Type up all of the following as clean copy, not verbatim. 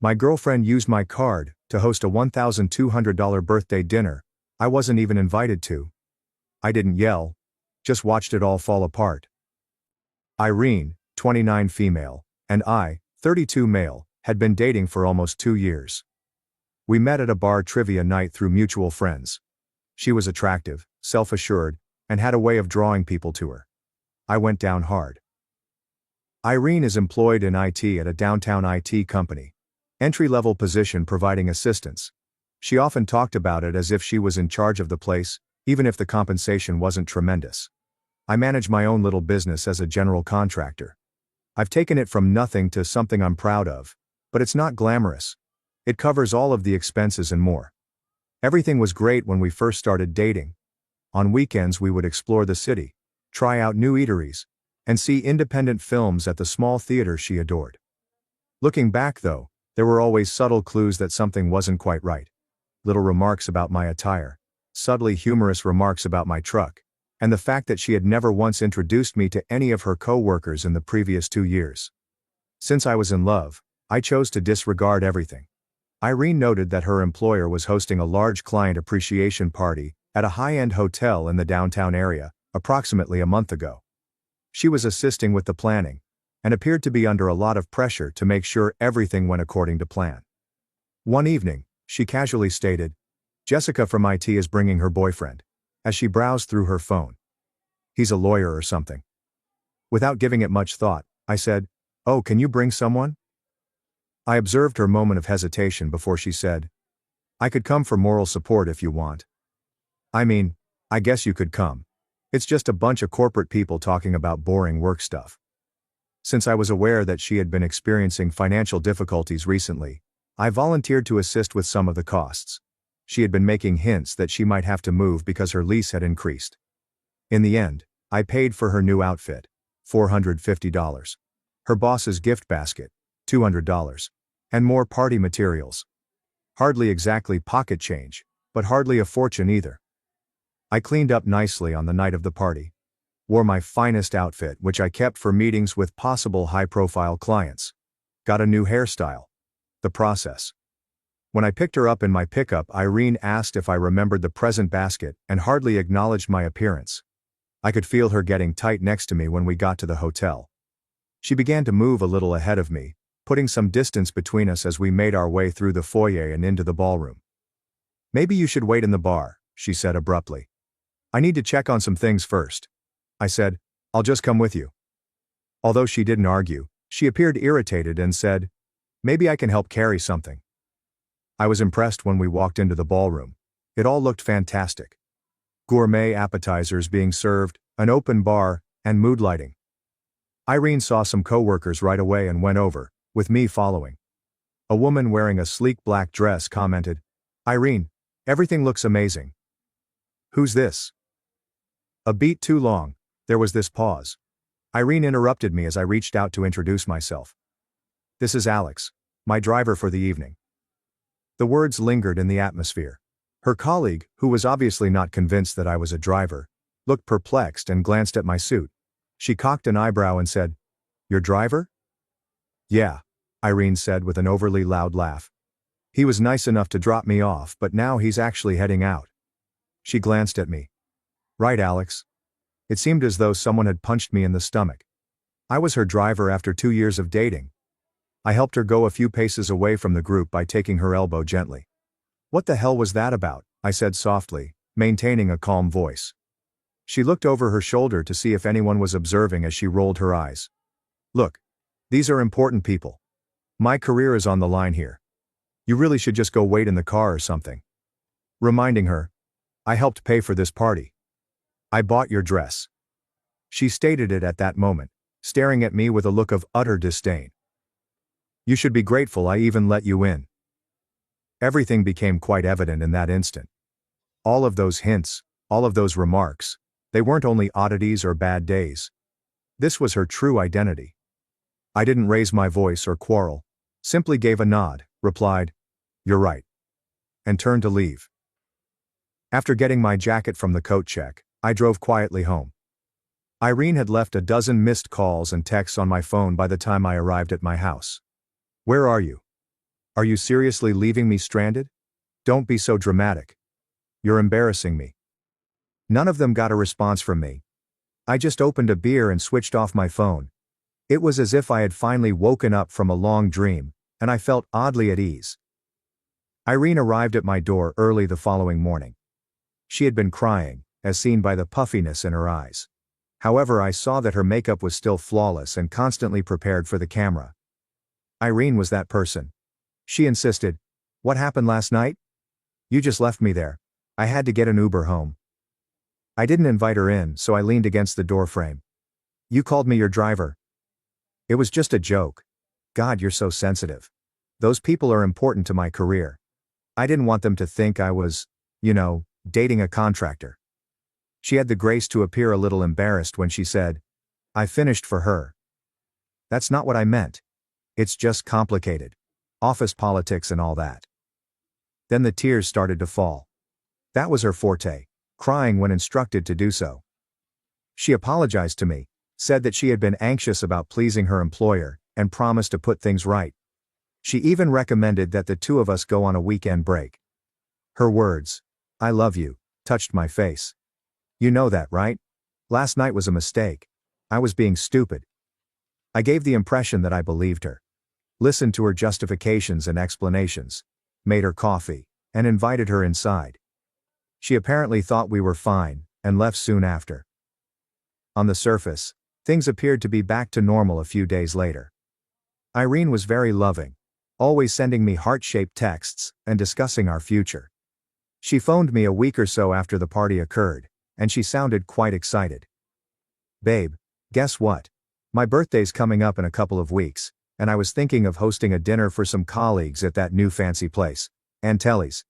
My girlfriend used my card to host a $1,200 birthday dinner I wasn't even invited to. I didn't yell, just watched it all fall apart. Irene, 29 female, and I, 32 male, had been dating for almost 2 years. We met at a bar trivia night through mutual friends. She was attractive, self-assured, and had a way of drawing people to her. I went down hard. Irene is employed in IT at a downtown IT company. Entry-level position providing assistance. She often talked about it as if she was in charge of the place, even if the compensation wasn't tremendous. I manage my own little business as a general contractor. I've taken it from nothing to something I'm proud of, but it's not glamorous. It covers all of the expenses and more. Everything was great when we first started dating. On weekends we would explore the city, try out new eateries, and see independent films at the small theater she adored. Looking back though, there were always subtle clues that something wasn't quite right. Little remarks about my attire, subtly humorous remarks about my truck, and the fact that she had never once introduced me to any of her co-workers in the previous 2 years. Since I was in love, I chose to disregard everything. Irene noted that her employer was hosting a large client appreciation party at a high-end hotel in the downtown area, approximately a month ago. She was assisting with the planning, and appeared to be under a lot of pressure to make sure everything went according to plan. One evening, she casually stated, "Jessica from IT is bringing her boyfriend," as she browsed through her phone. "He's a lawyer or something." Without giving it much thought, I said, "Oh, can you bring someone?" I observed her moment of hesitation before she said, "I could come for moral support if you want." I mean, I guess you could come. It's just a bunch of corporate people talking about boring work stuff. Since I was aware that she had been experiencing financial difficulties recently, I volunteered to assist with some of the costs. She had been making hints that she might have to move because her lease had increased. In the end, I paid for her new outfit, $450. Her boss's gift basket, $200. And more party materials. Hardly exactly pocket change, but hardly a fortune either. I cleaned up nicely on the night of the party. Wore my finest outfit, which I kept for meetings with possible high-profile clients. Got a new hairstyle. The process. When I picked her up in my pickup, Irene asked if I remembered the present basket and hardly acknowledged my appearance. I could feel her getting tight next to me when we got to the hotel. She began to move a little ahead of me, putting some distance between us as we made our way through the foyer and into the ballroom. "Maybe you should wait in the bar," she said abruptly. "I need to check on some things first." I said, "I'll just come with you." Although she didn't argue, she appeared irritated and said, "Maybe I can help carry something." I was impressed when we walked into the ballroom. It all looked fantastic. Gourmet appetizers being served, an open bar, and mood lighting. Irene saw some coworkers right away and went over, with me following. A woman wearing a sleek black dress commented, "Irene, everything looks amazing." "Who's this?" A beat too long, there was this pause. Irene interrupted me as I reached out to introduce myself. "This is Alex, my driver for the evening." The words lingered in the atmosphere. Her colleague, who was obviously not convinced that I was a driver, looked perplexed and glanced at my suit. She cocked an eyebrow and said, "Your driver?" "Yeah," Irene said with an overly loud laugh. "He was nice enough to drop me off, but now he's actually heading out." She glanced at me. "Right, Alex." It seemed as though someone had punched me in the stomach. I was her driver after 2 years of dating. I helped her go a few paces away from the group by taking her elbow gently. "What the hell was that about?" I said softly, maintaining a calm voice. She looked over her shoulder to see if anyone was observing as she rolled her eyes. "Look, these are important people. My career is on the line here. You really should just go wait in the car or something." Reminding her, "I helped pay for this party. I bought your dress." She stated it at that moment, staring at me with a look of utter disdain. "You should be grateful I even let you in." Everything became quite evident in that instant. All of those hints, all of those remarks, they weren't only oddities or bad days. This was her true identity. I didn't raise my voice or quarrel, simply gave a nod, replied, "You're right," and turned to leave. After getting my jacket from the coat check, I drove quietly home. Irene had left a dozen missed calls and texts on my phone by the time I arrived at my house. "Where are you?" Are you seriously leaving me stranded? Don't be so dramatic. You're embarrassing me. None of them got a response from me. I just opened a beer and switched off my phone. It was as if I had finally woken up from a long dream, and I felt oddly at ease. Irene arrived at my door early the following morning. She had been crying, as seen by the puffiness in her eyes. However, I saw that her makeup was still flawless and constantly prepared for the camera. Irene was that person. She insisted, "What happened last night? You just left me there. I had to get an Uber home." I didn't invite her in, so I leaned against the doorframe. "You called me your driver." "It was just a joke." "God, you're so sensitive. Those people are important to my career. I didn't want them to think I was, dating a contractor." She had the grace to appear a little embarrassed when she said, "I finished for her." "That's not what I meant. It's just complicated. Office politics and all that." Then the tears started to fall. That was her forte, crying when instructed to do so. She apologized to me, said that she had been anxious about pleasing her employer, and promised to put things right. She even recommended that the two of us go on a weekend break. Her words, "I love you," touched my face. "You know that, right? Last night was a mistake. I was being stupid." I gave the impression that I believed her. Listened to her justifications and explanations, made her coffee, and invited her inside. She apparently thought we were fine, and left soon after. On the surface, things appeared to be back to normal a few days later. Irene was very loving, always sending me heart-shaped texts, and discussing our future. She phoned me a week or so after the party occurred, and she sounded quite excited. "Babe, guess what? My birthday's coming up in a couple of weeks, and I was thinking of hosting a dinner for some colleagues at that new fancy place, Antelli's."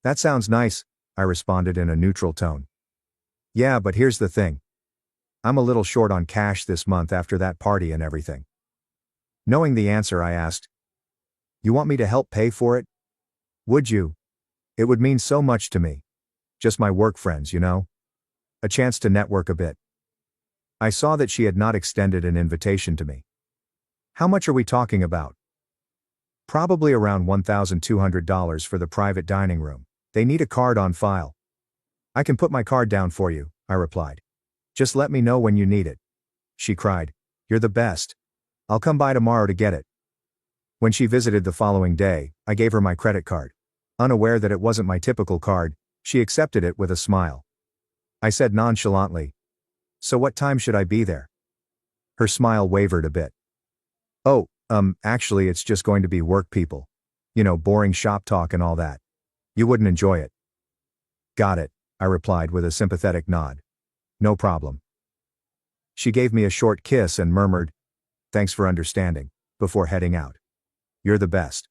"That sounds nice," I responded in a neutral tone. "Yeah, but here's the thing. I'm a little short on cash this month after that party and everything." Knowing the answer, I asked, "You want me to help pay for it?" "Would you? It would mean so much to me. Just my work friends, A chance to network a bit." I saw that she had not extended an invitation to me. "How much are we talking about?" "Probably around $1,200 for the private dining room. They need a card on file." "I can put my card down for you," I replied. "Just let me know when you need it." She cried, "You're the best. I'll come by tomorrow to get it." When she visited the following day, I gave her my credit card. Unaware that it wasn't my typical card, she accepted it with a smile. I said nonchalantly, "So what time should I be there?" Her smile wavered a bit. "Oh, actually it's just going to be work people. Boring shop talk and all that. You wouldn't enjoy it." "Got it," I replied with a sympathetic nod. "No problem." She gave me a short kiss and murmured, "Thanks for understanding," before heading out. "You're the best."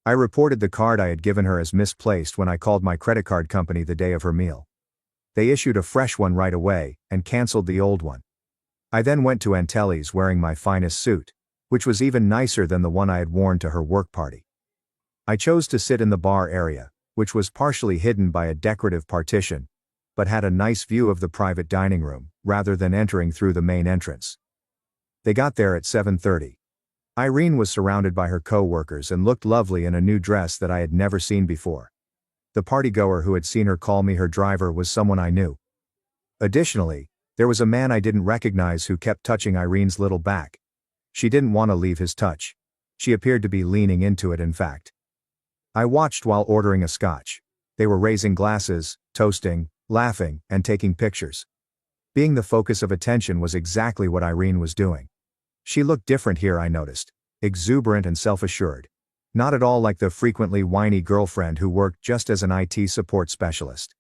I reported the card I had given her as misplaced when I called my credit card company the day of her meal. They issued a fresh one right away, and canceled the old one. I then went to Antelli's wearing my finest suit, which was even nicer than the one I had worn to her work party. I chose to sit in the bar area, which was partially hidden by a decorative partition, but had a nice view of the private dining room, rather than entering through the main entrance. They got there at 7:30. Irene was surrounded by her co-workers and looked lovely in a new dress that I had never seen before. The partygoer who had seen her call me her driver was someone I knew. Additionally, there was a man I didn't recognize who kept touching Irene's little back. She didn't want to leave his touch. She appeared to be leaning into it, in fact. I watched while ordering a scotch. They were raising glasses, toasting, laughing, and taking pictures. Being the focus of attention was exactly what Irene was doing. She looked different here, I noticed. Exuberant and self-assured. Not at all like the frequently whiny girlfriend who worked just as an IT support specialist.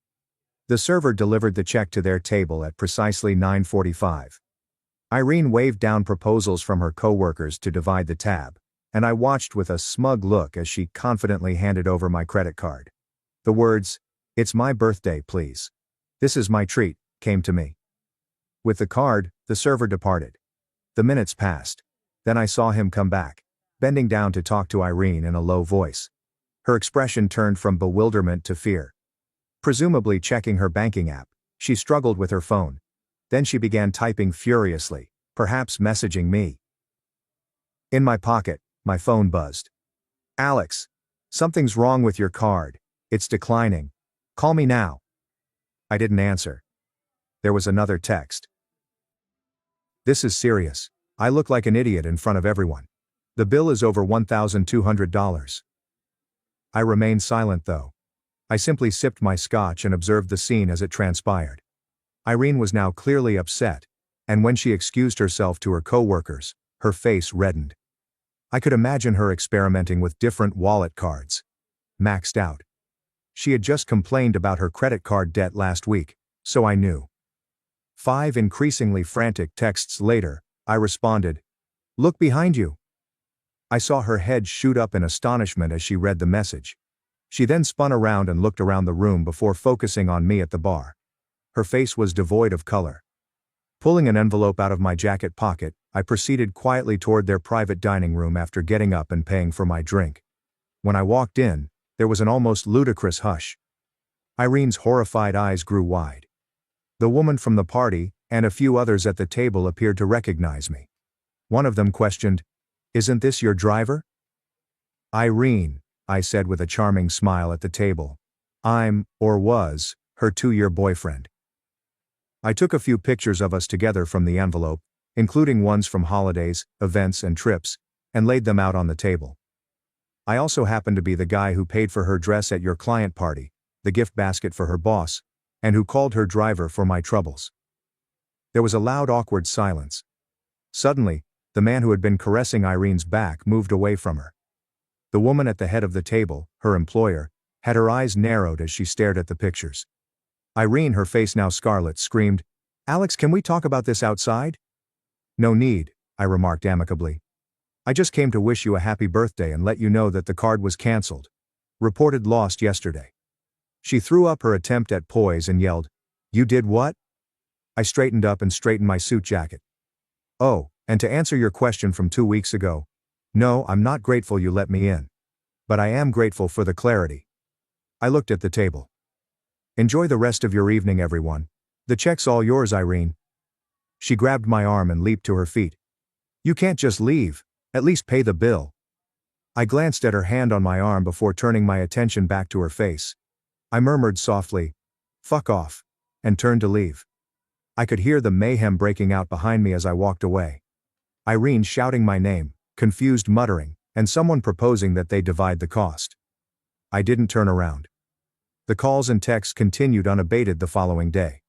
The server delivered the check to their table at precisely 9:45. Irene waved down proposals from her coworkers to divide the tab, and I watched with a smug look as she confidently handed over my credit card. The words, "It's my birthday, please. This is my treat," came to me. With the card, the server departed. The minutes passed. Then I saw him come back, bending down to talk to Irene in a low voice. Her expression turned from bewilderment to fear. Presumably checking her banking app, she struggled with her phone. Then she began typing furiously, perhaps messaging me. In my pocket, my phone buzzed. Alex, something's wrong with your card. It's declining. Call me now. I didn't answer. There was another text. This is serious. I look like an idiot in front of everyone. The bill is over $1,200. I remained silent though. I simply sipped my scotch and observed the scene as it transpired. Irene was now clearly upset, and when she excused herself to her co-workers, her face reddened. I could imagine her experimenting with different wallet cards. Maxed out. She had just complained about her credit card debt last week, so I knew. 5 increasingly frantic texts later, I responded, "Look behind you." I saw her head shoot up in astonishment as she read the message. She then spun around and looked around the room before focusing on me at the bar. Her face was devoid of color. Pulling an envelope out of my jacket pocket, I proceeded quietly toward their private dining room after getting up and paying for my drink. When I walked in, there was an almost ludicrous hush. Irene's horrified eyes grew wide. The woman from the party, and a few others at the table appeared to recognize me. One of them questioned, "Isn't this your driver?" "Irene," I said with a charming smile at the table. "I'm, or was, her 2-year boyfriend." I took a few pictures of us together from the envelope, including ones from holidays, events and trips, and laid them out on the table. I also happened to be the guy who paid for her dress at your client party, the gift basket for her boss, and who called her driver for my troubles. There was a loud awkward silence. Suddenly, the man who had been caressing Irene's back moved away from her. The woman at the head of the table, her employer, had her eyes narrowed as she stared at the pictures. Irene, her face now scarlet, screamed, "Alex, can we talk about this outside?" "No need," I remarked amicably. "I just came to wish you a happy birthday and let you know that the card was cancelled. Reported lost yesterday." She threw up her attempt at poise and yelled, "You did what?" I straightened up and straightened my suit jacket. "Oh, and to answer your question from 2 weeks ago, no, I'm not grateful you let me in. But I am grateful for the clarity." I looked at the table. "Enjoy the rest of your evening, everyone. The check's all yours, Irene." She grabbed my arm and leaped to her feet. "You can't just leave, at least pay the bill." I glanced at her hand on my arm before turning my attention back to her face. I murmured softly, "Fuck off," and turned to leave. I could hear the mayhem breaking out behind me as I walked away. Irene shouting my name, confused muttering, and someone proposing that they divide the cost. I didn't turn around. The calls and texts continued unabated the following day.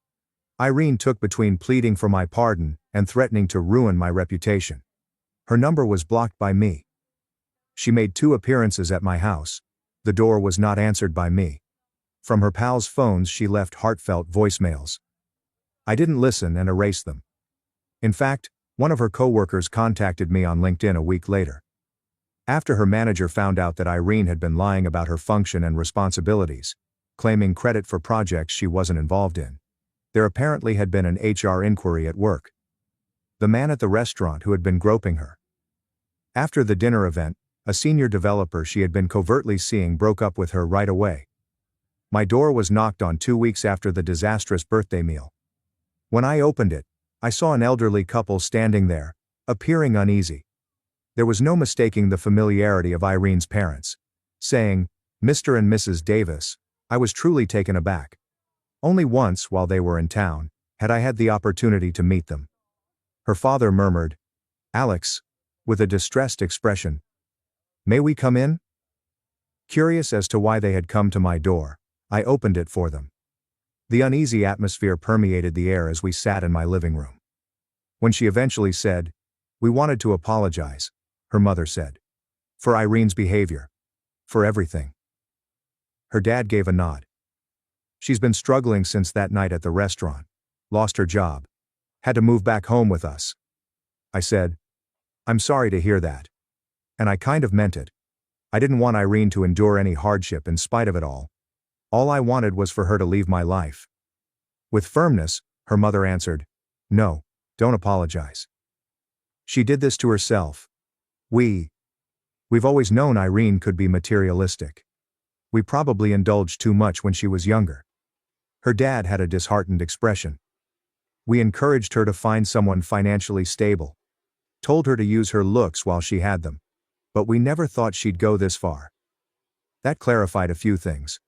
Irene took between pleading for my pardon and threatening to ruin my reputation. Her number was blocked by me. She made 2 appearances at my house. The door was not answered by me. From her pals' phones she left heartfelt voicemails. I didn't listen and erased them. In fact, one of her co-workers contacted me on LinkedIn a week later. After her manager found out that Irene had been lying about her function and responsibilities, claiming credit for projects she wasn't involved in, there apparently had been an HR inquiry at work. The man at the restaurant who had been groping her. After the dinner event, a senior developer she had been covertly seeing broke up with her right away. My door was knocked on 2 weeks after the disastrous birthday meal. When I opened it, I saw an elderly couple standing there, appearing uneasy. There was no mistaking the familiarity of Irene's parents. Saying, "Mr. and Mrs. Davis," I was truly taken aback. Only once, while they were in town, had I had the opportunity to meet them. Her father murmured, "Alex," with a distressed expression. "May we come in?" Curious as to why they had come to my door, I opened it for them. The uneasy atmosphere permeated the air as we sat in my living room. When she eventually said, "We wanted to apologize," her mother said. "For Irene's behavior. For everything." Her dad gave a nod. "She's been struggling since that night at the restaurant. Lost her job. Had to move back home with us." I said, "I'm sorry to hear that. And I kind of meant it. I didn't want Irene to endure any hardship in spite of it all. All I wanted was for her to leave my life." With firmness, her mother answered, "No, don't apologize. She did this to herself. We've always known Irene could be materialistic. We probably indulged too much when she was younger." Her dad had a disheartened expression. "We encouraged her to find someone financially stable. Told her to use her looks while she had them. but we never thought she'd go this far. That clarified a few things.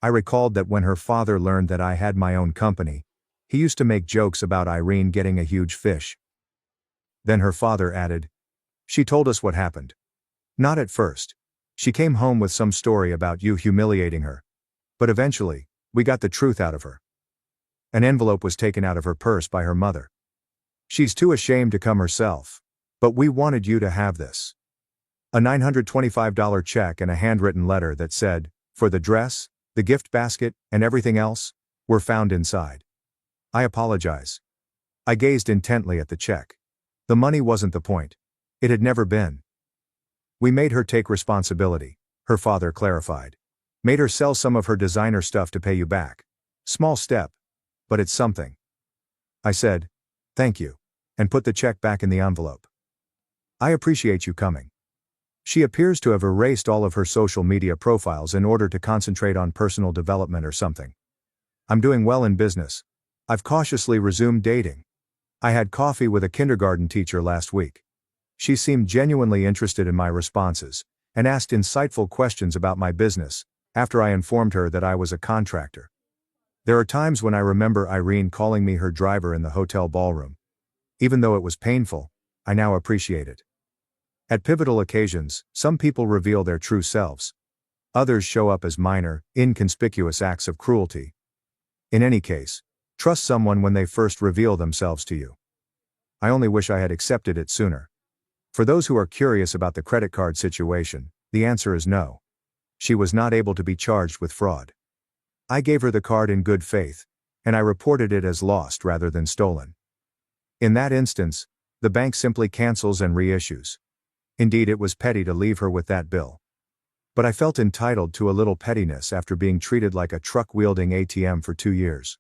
I recalled that when her father learned that I had my own company, he used to make jokes about Irene getting a huge fish. Then her father added, "She told us what happened. Not at first. She came home with some story about you humiliating her. But eventually, we got the truth out of her." An envelope was taken out of her purse by her mother. "She's too ashamed to come herself. But we wanted you to have this." A $925 check and a handwritten letter that said, "For the dress, the gift basket, and everything else," were found inside. "I apologize." I gazed intently at the check. The money wasn't the point. It had never been. "We made her take responsibility," her father clarified. "Made her sell some of her designer stuff to pay you back. Small step. But it's something." I said, "Thank you," and put the check back in the envelope. "I appreciate you coming." She appears to have erased all of her social media profiles in order to concentrate on personal development or something. "I'm doing well in business. I've cautiously resumed dating. I had coffee with a kindergarten teacher last week. She seemed genuinely interested in my responses, and asked insightful questions about my business, after I informed her that I was a contractor. There are times when I remember Irene calling me her driver in the hotel ballroom. Even though it was painful, I now appreciate it. At pivotal occasions, some people reveal their true selves. Others show up as minor, inconspicuous acts of cruelty. In any case, trust someone when they first reveal themselves to you. I only wish I had accepted it sooner. For those who are curious about the credit card situation, the answer is no. She was not able to be charged with fraud. I gave her the card in good faith, and I reported it as lost rather than stolen. In that instance, the bank simply cancels and reissues. Indeed, it was petty to leave her with that bill. But I felt entitled to a little pettiness after being treated like a truck-wielding ATM for 2 years.